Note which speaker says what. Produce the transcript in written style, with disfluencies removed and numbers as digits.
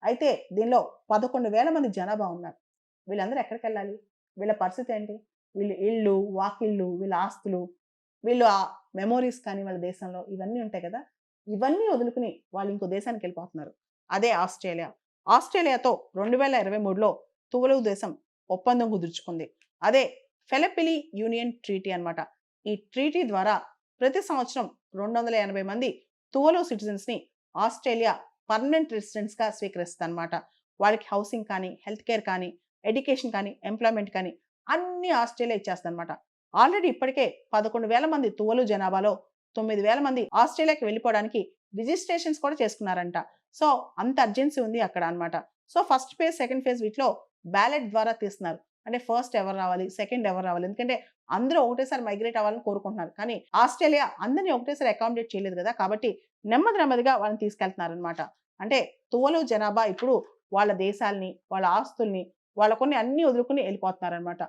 Speaker 1: అయితే దీనిలో 11,000 మంది జనాభా ఉన్నారు. వీళ్ళందరూ ఎక్కడికెళ్ళాలి? వీళ్ళ పరిస్థితి ఏంటి? వీళ్ళ ఇళ్ళు, వాకిళ్ళు, వీళ్ళ ఆస్తులు, వీళ్ళు మెమోరీస్ కానీ వాళ్ళ దేశంలో ఇవన్నీ ఉంటాయి కదా! ఇవన్నీ వదులుకొని వాళ్ళు ఇంకో దేశానికెళ్ళిపోతున్నారు. అదే ఆస్ట్రేలియా. ఆస్ట్రేలియాతో 2023లో తువలు దేశం ఒప్పందం కుదుర్చుకుంది. అదే ఫిలిప్పీని యూనియన్ ట్రీటీ అన్నమాట. ఈ ట్రీటీ ద్వారా ప్రతి సంవత్సరం 280 మంది తువలు సిటిజన్స్‌ని ఆస్ట్రేలియా పర్మనెంట్ రెసిడెంట్స్‌గా స్వీకరిస్తదన్నమాట. వాళ్ళకి హౌసింగ్ కానీ, హెల్త్ కేర్ కానీ, ఎడ్యుకేషన్ కానీ, ఎంప్లాయ్‌మెంట్ కానీ అన్నీ ఆస్ట్రేలియా ఇచ్చేస్తదన్నమాట. ఆల్రెడీ ఇప్పటికే 11,000 మంది తువలు జనాభాలో 9,000 మంది ఆస్ట్రేలియాకి వెళ్ళిపోవడానికి రిజిస్ట్రేషన్స్ కూడా చేసుకున్నారంట. సో, అంత అర్జెన్సీ ఉంది అక్కడ అన్నమాట. So, first phase, second phase వీటిలో బ్యాలెట్ ద్వారా తీస్తున్నారు. అంటే ఫస్ట్ ఎవరు రావాలి? సెకండ్ ఎవరు రావాలి? ఎందుకంటే అందరూ ఒకటేసారి మైగ్రేట్ అవ్వాలని కోరుకుంటున్నారు. కానీ ఆస్ట్రేలియా అందరిని ఒకటేసారి అకామిడేట్ చేయలేదు గదా! కాబట్టి నెమ్మది నెమ్మదిగా వాళ్ళని తీసుకెళ్తున్నారనమాట. అంటే తువలు జనాభా ఇప్పుడు వాళ్ళ దేశాల్ని, వాళ్ళ ఆస్తుల్ని, వాళ్ళకున్నయి అన్నీ వదులుకొని ఎళ్ళిపోతున్నారనమాట.